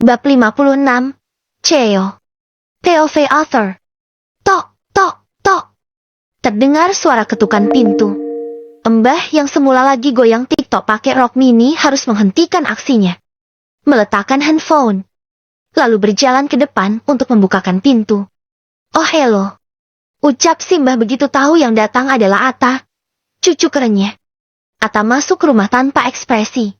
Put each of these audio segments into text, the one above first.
Bab 56. Cheo. POV Author. Tok, tok, tok. Terdengar suara ketukan pintu. Mbah yang semula lagi goyang TikTok pakai rok mini harus menghentikan aksinya. Meletakkan handphone. Lalu berjalan ke depan untuk membukakan pintu. Oh hello. Ucap si mbah begitu tahu yang datang adalah Atta, cucu kerennya. Atta masuk rumah tanpa ekspresi.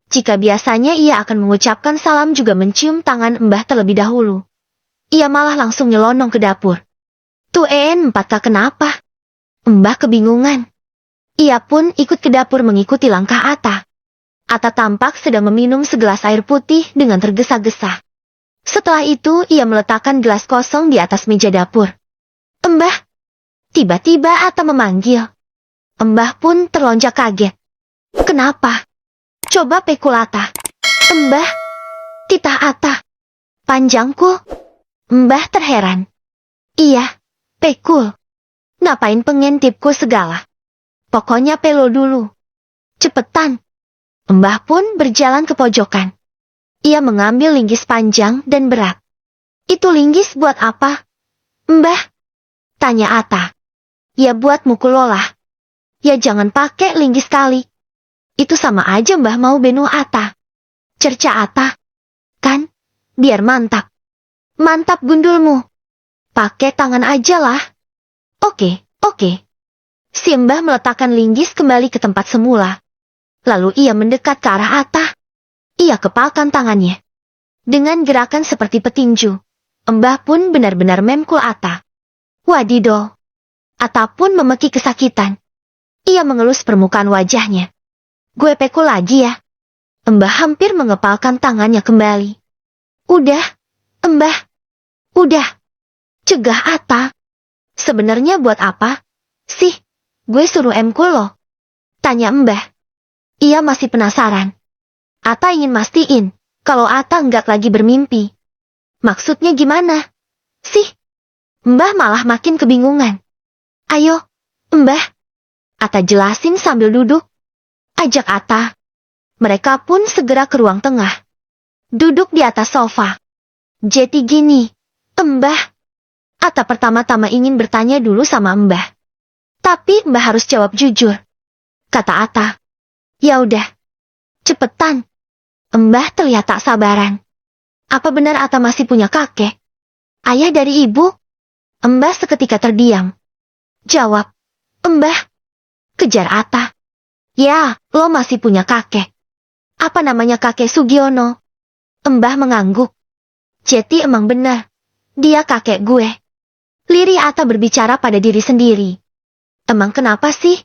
Jika biasanya ia akan mengucapkan salam juga mencium tangan mbah terlebih dahulu. Ia malah langsung nyelonong ke dapur. Tuh 4K kenapa? Mbah kebingungan. Ia pun ikut ke dapur mengikuti langkah Atta. Atta tampak sedang meminum segelas air putih dengan tergesa-gesa. Setelah itu ia meletakkan gelas kosong di atas meja dapur. Mbah. Tiba-tiba Atta memanggil. Mbah pun terlonjak kaget. Kenapa? Coba pekul Atta. Mbah. Titah Atta. Panjangku. Mbah terheran. Iya, pekul. Ngapain pengintipku segala? Pokoknya pelo dulu. Cepetan. Mbah pun berjalan ke pojokan. Ia mengambil linggis panjang dan berat. Itu linggis buat apa? Mbah? Tanya Atta. Ya buat mukul Lola. Ya jangan pakai linggis kali. Itu sama aja mbah mau benuh Atta. Cerca Atta. Kan? Biar mantap. Mantap gundulmu. Pakai tangan aja lah. Oke. Si mbah meletakkan linggis kembali ke tempat semula. Lalu ia mendekat ke arah Atta. Ia kepalkan tangannya. Dengan gerakan seperti petinju. Mbah pun benar-benar memkul Atta. Wadidaw. Atta pun memeki kesakitan. Ia mengelus permukaan wajahnya. Gue pekul lagi ya. Mbah hampir mengepalkan tangannya kembali. Udah, Mbah. Udah. Cegah Atta. Sebenarnya buat apa sih gue suruh emkul lo? Tanya Mbah. Ia masih penasaran. Atta ingin mastiin kalau Atta enggak lagi bermimpi. Maksudnya gimana sih? Mbah malah makin kebingungan. Ayo, Mbah. Atta jelasin sambil duduk. Ajak Atta. Mereka pun segera ke ruang tengah. Duduk di atas sofa. Jadi gini, Mbah. Atta pertama-tama ingin bertanya dulu sama Mbah. Tapi Mbah harus jawab jujur. Kata Atta. Ya udah. Cepetan. Mbah terlihat tak sabaran. Apa benar Atta masih punya kakek? Ayah dari ibu? Mbah seketika terdiam. Jawab. Mbah. Kejar Atta. Ya, lo masih punya kakek. Apa namanya kakek Sugiono? Mbah mengangguk. Jadi emang benar. Dia kakek gue. Lirih Atta berbicara pada diri sendiri. Emang kenapa sih?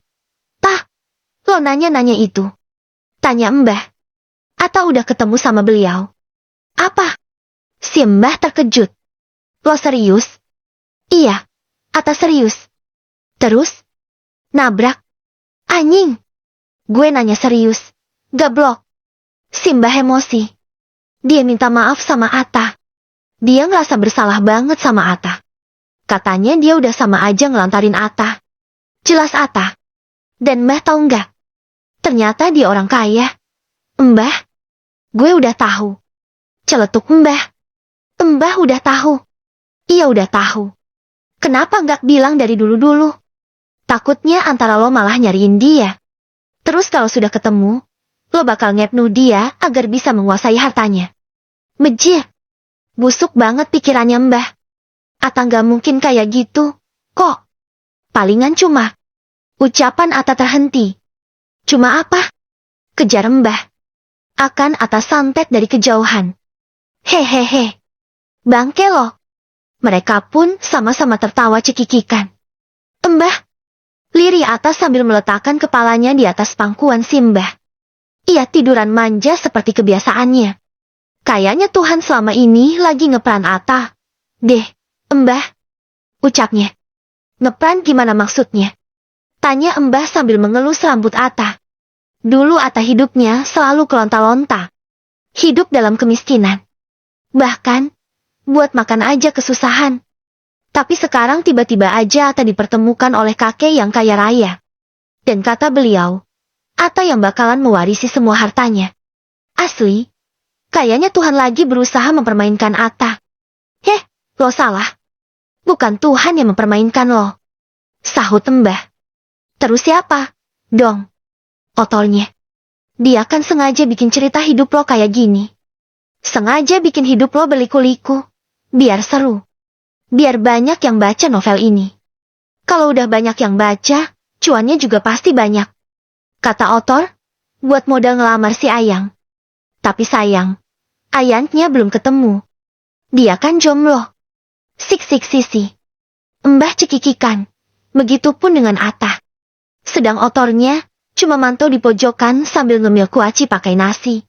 Tah, lo nanya-nanya itu. Tanya Mbah. Atta udah ketemu sama beliau. Apa? Si Mbah terkejut. Lo serius? Iya, Atta serius. Terus? Nabrak. Anjing. Gue nanya serius. Gablok. Si Mbah emosi. Dia minta maaf sama Atta. Dia ngerasa bersalah banget sama Atta. Katanya dia udah sama aja ngelantarin Atta. Jelas Atta. Dan Mbah tahu nggak? Ternyata dia orang kaya. Mbah. Gue udah tahu. Celetuk Mbah. Mbah udah tahu. Iya udah tahu. Kenapa nggak bilang dari dulu-dulu? Takutnya antara lo malah nyariin dia. Terus kalau sudah ketemu, lo bakal ngepnu dia agar bisa menguasai hartanya. Mejir. Busuk banget pikirannya Mbah. Atta nggak mungkin kayak gitu, kok. Palingan cuma. Ucapan Atta terhenti. Cuma apa? Kejar Mbah. Akan Atta santet dari kejauhan. Hehehe. Bangke lo. Mereka pun sama-sama tertawa cekikikan. Mbah. Lirih Atta sambil meletakkan kepalanya di atas pangkuan si Mbah. Ia tiduran manja seperti kebiasaannya. Kayaknya Tuhan selama ini lagi ngeperan Atta. Deh, Mbah. Ucapnya. Ngeperan gimana maksudnya? Tanya Mbah sambil mengelus rambut Atta. Dulu Atta hidupnya selalu kelonta-lonta. Hidup dalam kemiskinan. Bahkan, buat makan aja kesusahan. Tapi sekarang tiba-tiba aja Atta dipertemukan oleh kakek yang kaya raya. Dan kata beliau, Atta yang bakalan mewarisi semua hartanya. Asli, Kayaknya Tuhan lagi berusaha mempermainkan Atta. Lo salah. Bukan Tuhan yang mempermainkan lo. Sahut Mbah. Terus siapa? Dong. Otolnya. Dia kan sengaja bikin cerita hidup lo kayak gini. Sengaja bikin hidup lo berliku-liku. Biar seru. Biar banyak yang baca novel ini. Kalau udah banyak yang baca, cuannya juga pasti banyak. Kata Otor, buat modal ngelamar si Ayang. Tapi sayang, Ayangnya belum ketemu. Dia kan jomblo. Sik sisi. Mbah cekikikan. Begitupun dengan Atta. Sedang Otornya cuma mantau di pojokan sambil ngemil kuaci pakai nasi.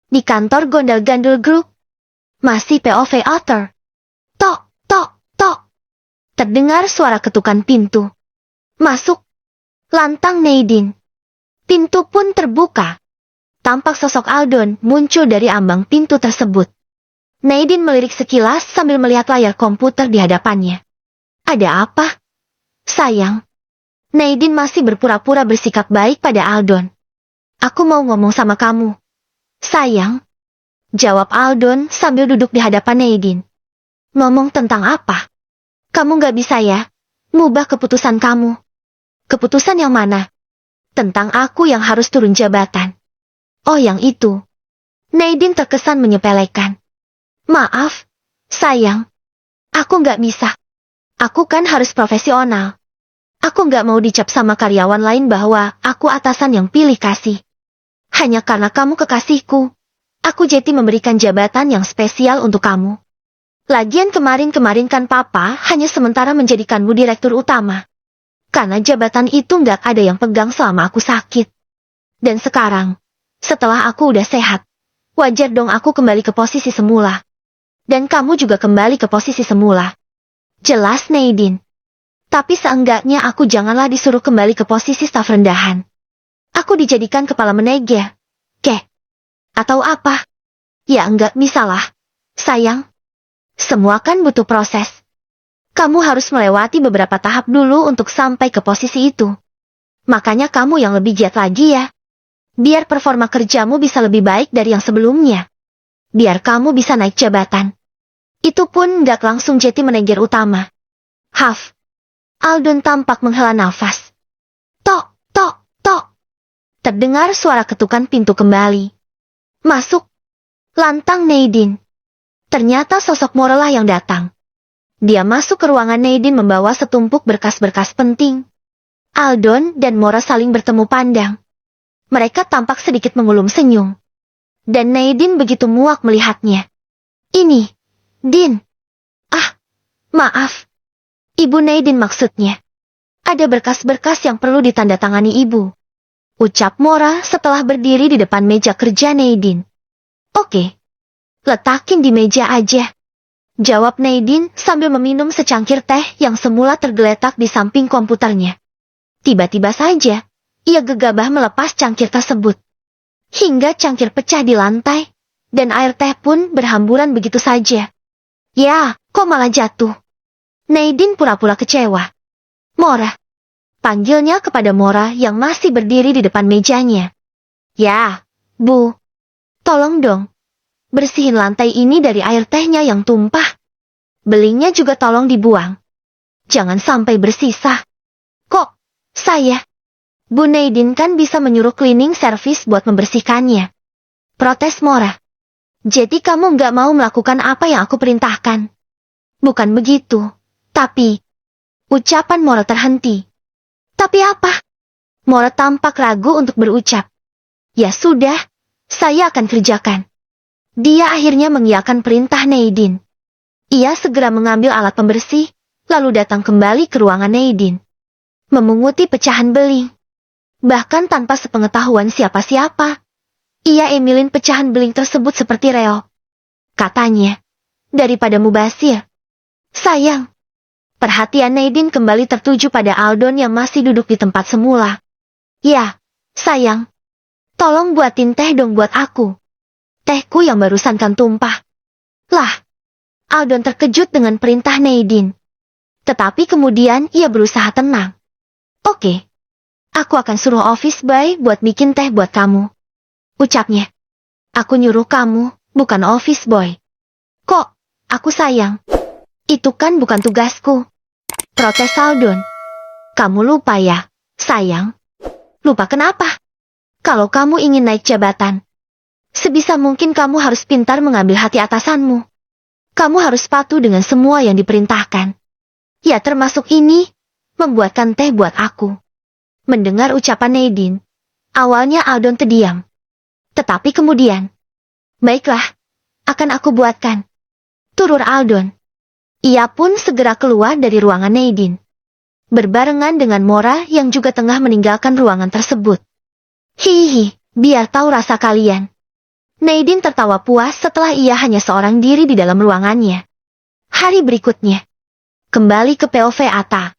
Di kantor gondal-gandul grup. Masih POV Otor. Tok, tok, tok. Terdengar suara ketukan pintu. Masuk. Lantang Nadine. Pintu pun terbuka. Tampak sosok Aldon muncul dari ambang pintu tersebut. Nadine melirik sekilas sambil melihat layar komputer di hadapannya. Ada apa? Sayang. Nadine masih berpura-pura bersikap baik pada Aldon. Aku mau ngomong sama kamu. Sayang. Jawab Aldon sambil duduk di hadapan Nadine. Ngomong tentang apa? Kamu gak bisa ya? Mubah keputusan kamu. Keputusan yang mana? Tentang aku yang harus turun jabatan. Oh yang itu. Nadine terkesan menyepelekan. Maaf, sayang. Aku nggak bisa. Aku kan harus profesional. Aku nggak mau dicap sama karyawan lain bahwa aku atasan yang pilih kasih. Hanya karena kamu kekasihku, aku jadi memberikan jabatan yang spesial untuk kamu. Lagian kemarin kan papa hanya sementara menjadikanmu direktur utama. Karena jabatan itu nggak ada yang pegang selama aku sakit. Dan sekarang, setelah aku udah sehat, wajar dong aku kembali ke posisi semula. Dan kamu juga kembali ke posisi semula. Jelas Nadine. Tapi seenggaknya aku janganlah disuruh kembali ke posisi staf rendahan. Aku dijadikan kepala manajer. Atau apa? Ya enggak bisalah. Sayang. Semua kan butuh proses. Kamu harus melewati beberapa tahap dulu untuk sampai ke posisi itu. Makanya kamu yang lebih giat lagi ya. Biar performa kerjamu bisa lebih baik dari yang sebelumnya. Biar kamu bisa naik jabatan. Itu pun gak langsung jadi manajer utama. Haf. Aldon tampak menghela nafas. Tok, tok, tok. Terdengar suara ketukan pintu kembali. Masuk. Lantang Nadine. Ternyata sosok Morella yang datang. Dia masuk ke ruangan Nadine membawa setumpuk berkas-berkas penting. Aldon dan Mora saling bertemu pandang. Mereka tampak sedikit mengulum senyum. Dan Nadine begitu muak melihatnya. Ini. Din. Maaf. Ibu Nadine maksudnya. Ada berkas-berkas yang perlu ditandatangani ibu. Ucap Mora setelah berdiri di depan meja kerja Nadine. Oke. Letakin di meja aja. Jawab Nadine sambil meminum secangkir teh yang semula tergeletak di samping komputernya. Tiba-tiba saja, ia gegabah melepas cangkir tersebut. Hingga cangkir pecah di lantai, dan air teh pun berhamburan begitu saja. Ya, kok malah jatuh? Nadine pura-pura kecewa. Mora. Panggilnya kepada Mora yang masih berdiri di depan mejanya. Ya, Bu. Tolong dong. Bersihin lantai ini dari air tehnya yang tumpah. Belingnya juga tolong dibuang. Jangan sampai bersisa. Kok, saya? Bu Nadine kan bisa menyuruh cleaning service buat membersihkannya. Protes Mora. Jadi kamu nggak mau melakukan apa yang aku perintahkan? Bukan begitu. Tapi, ucapan Mora terhenti. Tapi apa? Mora tampak ragu untuk berucap. Ya sudah, saya akan kerjakan. Dia akhirnya mengiyakan perintah Nadine. Ia segera mengambil alat pembersih, lalu datang kembali ke ruangan Nadine. Memunguti pecahan beling. Bahkan tanpa sepengetahuan siapa-siapa. Ia emilin pecahan beling tersebut seperti reog. Katanya, daripada mubazir. Sayang. Perhatian Nadine kembali tertuju pada Aldon yang masih duduk di tempat semula. Ya, sayang. Tolong buatin teh dong buat aku. Tehku yang barusan kan tumpah. Lah. Aldon terkejut dengan perintah Nadine. Tetapi kemudian ia berusaha tenang. Oke. Aku akan suruh office boy buat bikin teh buat kamu. Ucapnya. Aku nyuruh kamu, bukan office boy. Kok, aku sayang? Itu kan bukan tugasku. Protes Aldon. Kamu lupa ya, sayang? Lupa kenapa? Kalau kamu ingin naik jabatan, sebisa mungkin kamu harus pintar mengambil hati atasanmu. Kamu harus patuh dengan semua yang diperintahkan. Ya termasuk ini, membuatkan teh buat aku. Mendengar ucapan Nadine, awalnya Aldon terdiam. Tetapi kemudian, baiklah, akan aku buatkan. Turur Aldon. Ia pun segera keluar dari ruangan Nadine. Berbarengan dengan Mora yang juga tengah meninggalkan ruangan tersebut. Hihihi, biar tahu rasa kalian. Nadine tertawa puas setelah ia hanya seorang diri di dalam ruangannya. Hari berikutnya. Kembali ke POV Ata.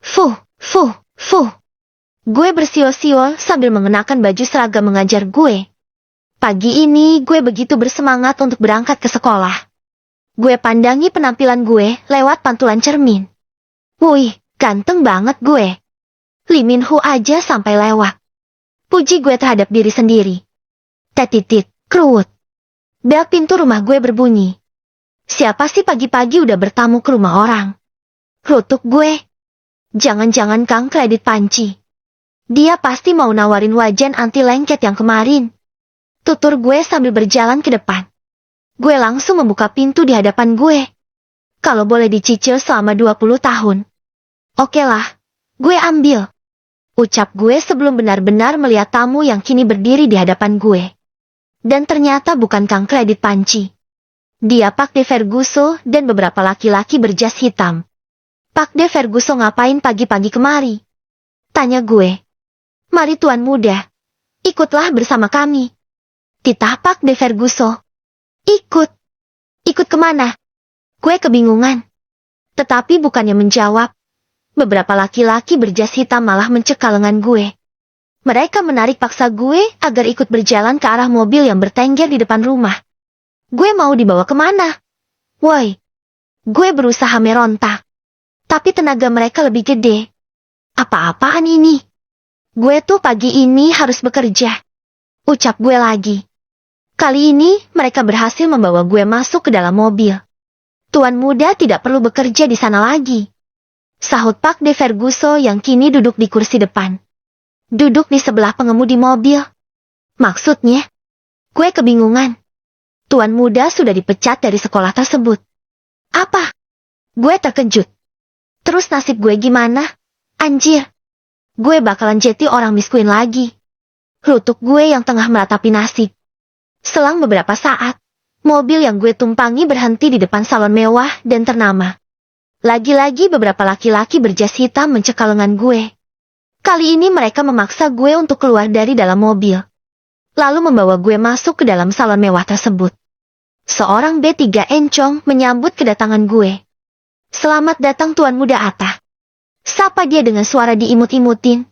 Fuh. Gue bersiul-siul sambil mengenakan baju seragam mengajar gue. Pagi ini gue begitu bersemangat untuk berangkat ke sekolah. Gue pandangi penampilan gue lewat pantulan cermin. Wih, ganteng banget gue. Lee Min Ho aja sampai lewat. Puji gue terhadap diri sendiri. Tetitit, krut. Bel pintu rumah gue berbunyi. Siapa sih pagi-pagi udah bertamu ke rumah orang? Rutuk gue. Jangan-jangan Kang Kredit Panci. Dia pasti mau nawarin wajan anti lengket yang kemarin. Tutur gue sambil berjalan ke depan. Gue langsung membuka pintu di hadapan gue. Kalau boleh dicicil selama 20 tahun. Oke lah, gue ambil. Ucap gue sebelum benar-benar melihat tamu yang kini berdiri di hadapan gue. Dan ternyata bukan Kang Kredit Panci. Dia Pak De Verguso dan beberapa laki-laki berjas hitam. Pak De Verguso ngapain pagi-pagi kemari? Tanya gue. Mari tuan muda, ikutlah bersama kami. Titah Pak De Verguso. Ikut? Ikut kemana? Gue kebingungan. Tetapi bukannya menjawab. Beberapa laki-laki berjas hitam malah mencekal lengan gue. Mereka menarik paksa gue agar ikut berjalan ke arah mobil yang bertengger di depan rumah. Gue mau dibawa kemana? Woi. Gue berusaha meronta. Tapi tenaga mereka lebih gede. Apa-apaan ini? Gue tuh pagi ini harus bekerja. Ucap gue lagi. Kali ini mereka berhasil membawa gue masuk ke dalam mobil. Tuan muda tidak perlu bekerja di sana lagi. Sahut Pak De Verguso yang kini duduk di kursi depan. Duduk di sebelah pengemudi mobil. Maksudnya? Gue kebingungan. Tuan muda sudah dipecat dari sekolah tersebut. Apa? Gue terkejut. Terus nasib gue gimana? Anjir. Gue bakalan jadi orang miskin lagi. Rutuk gue yang tengah meratapi nasib. Selang beberapa saat, mobil yang gue tumpangi berhenti di depan salon mewah dan ternama. Lagi-lagi beberapa laki-laki berjas hitam mencekal lengan gue. Kali ini mereka memaksa gue untuk keluar dari dalam mobil. Lalu membawa gue masuk ke dalam salon mewah tersebut. Seorang B3 encong menyambut kedatangan gue. Selamat datang Tuan Muda Ata. Sapa dia dengan suara diimut-imutin.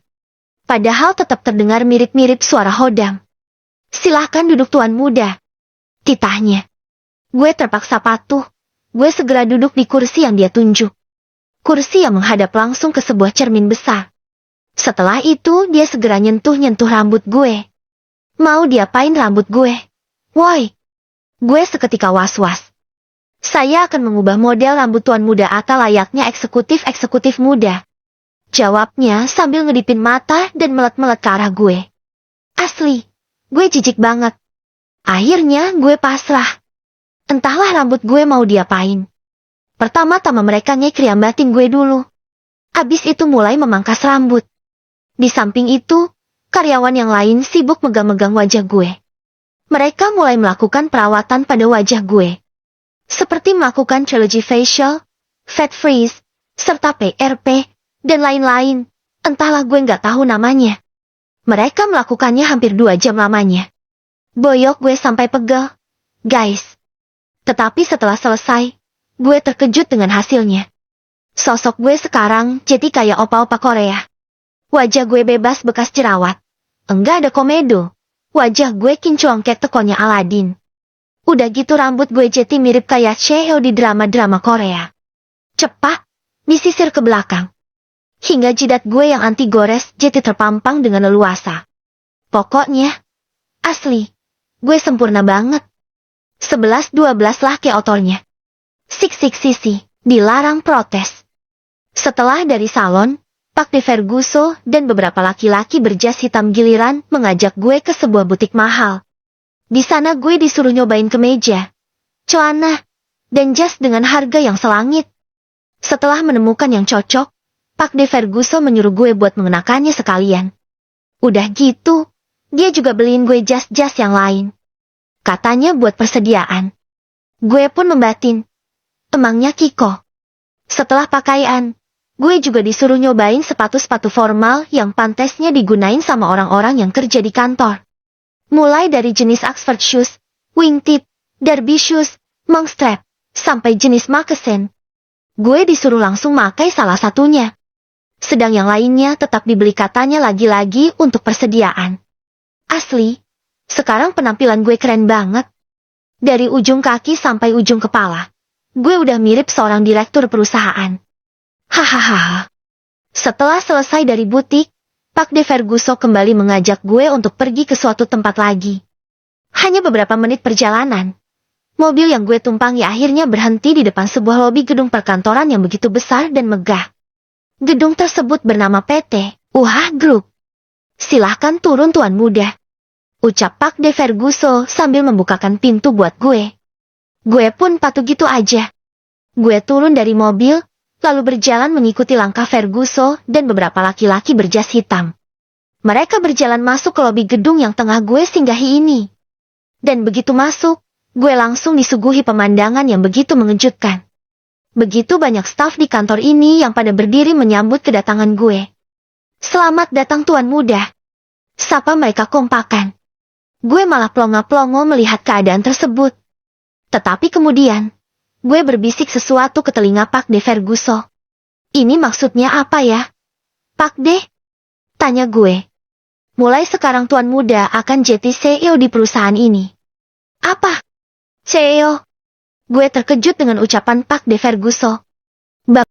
Padahal tetap terdengar mirip-mirip suara Hodam. Silahkan duduk Tuan Muda. Titahnya. Gue terpaksa patuh. Gue segera duduk di kursi yang dia tunjuk. Kursi yang menghadap langsung ke sebuah cermin besar. Setelah itu dia segera nyentuh-nyentuh rambut gue. Mau diapain rambut gue? Woi. Gue seketika was-was. Saya akan mengubah model rambut Tuan Muda Ata layaknya eksekutif muda. Jawabnya sambil ngedipin mata dan melet-melet ke arah gue. Asli, gue jijik banget. Akhirnya gue pasrah. Entahlah rambut gue mau diapain. Pertama-tama mereka ngekriambatin gue dulu. Abis itu mulai memangkas rambut. Di samping itu, karyawan yang lain sibuk megang-megang wajah gue. Mereka mulai melakukan perawatan pada wajah gue. Seperti melakukan trilogy facial, fat freeze, serta PRP, dan lain-lain. Entahlah gue nggak tahu namanya. Mereka melakukannya hampir 2 jam lamanya. Boyok gue sampai pegel. Guys. Tetapi setelah selesai, gue terkejut dengan hasilnya. Sosok gue sekarang jadi kayak opa-opa Korea. Wajah gue bebas bekas jerawat. Enggak ada komedo. Wajah gue kinclong kayak tekonya Aladin. Udah gitu rambut gue jadi mirip kayak Sehyo di drama-drama Korea. Cepat, disisir ke belakang. Hingga jidat gue yang anti gores jadi terpampang dengan leluasa. Pokoknya, asli, gue sempurna banget. 11-12 lah ke otornya. Sik sisi, dilarang protes. Setelah dari salon, Pak De Verguso dan beberapa laki-laki berjas hitam giliran mengajak gue ke sebuah butik mahal. Di sana gue disuruh nyobain kemeja, celana, dan jas dengan harga yang selangit. Setelah menemukan yang cocok, Pak De Verguso menyuruh gue buat mengenakannya sekalian. Udah gitu, dia juga beliin gue jas-jas yang lain. Katanya buat persediaan. Gue pun membatin. Emangnya Kiko. Setelah pakaian, gue juga disuruh nyobain sepatu-sepatu formal yang pantesnya digunain sama orang-orang yang kerja di kantor. Mulai dari jenis Oxford shoes, wingtip, derby shoes, monk strap, sampai jenis moccasin. Gue disuruh langsung pakai salah satunya. Sedang yang lainnya tetap dibeli katanya lagi-lagi untuk persediaan. Asli, sekarang penampilan gue keren banget. Dari ujung kaki sampai ujung kepala, gue udah mirip seorang direktur perusahaan. Hahaha. Setelah selesai dari butik, Pak De Verguso kembali mengajak gue untuk pergi ke suatu tempat lagi. Hanya beberapa menit perjalanan, mobil yang gue tumpangi akhirnya berhenti di depan sebuah lobi gedung perkantoran yang begitu besar dan megah. Gedung tersebut bernama PT UH Group. Silahkan turun tuan muda, ucap Pak De Verguso sambil membukakan pintu buat gue. Gue pun patuh gitu aja. Gue turun dari mobil, lalu berjalan mengikuti langkah Verguso dan beberapa laki-laki berjas hitam. Mereka berjalan masuk ke lobi gedung yang tengah gue singgahi ini. Dan begitu masuk, gue langsung disuguhi pemandangan yang begitu mengejutkan. Begitu banyak staf di kantor ini yang pada berdiri menyambut kedatangan gue. Selamat datang tuan muda, sapa mereka kompakan. Gue malah plonga-plongo melihat keadaan tersebut. Tetapi kemudian, gue berbisik sesuatu ke telinga Pak De Verguso. Ini maksudnya apa ya? Pak De? Tanya gue. Mulai sekarang tuan muda akan jadi CEO di perusahaan ini. Apa? CEO? Gue terkejut dengan ucapan Pak De Verguso.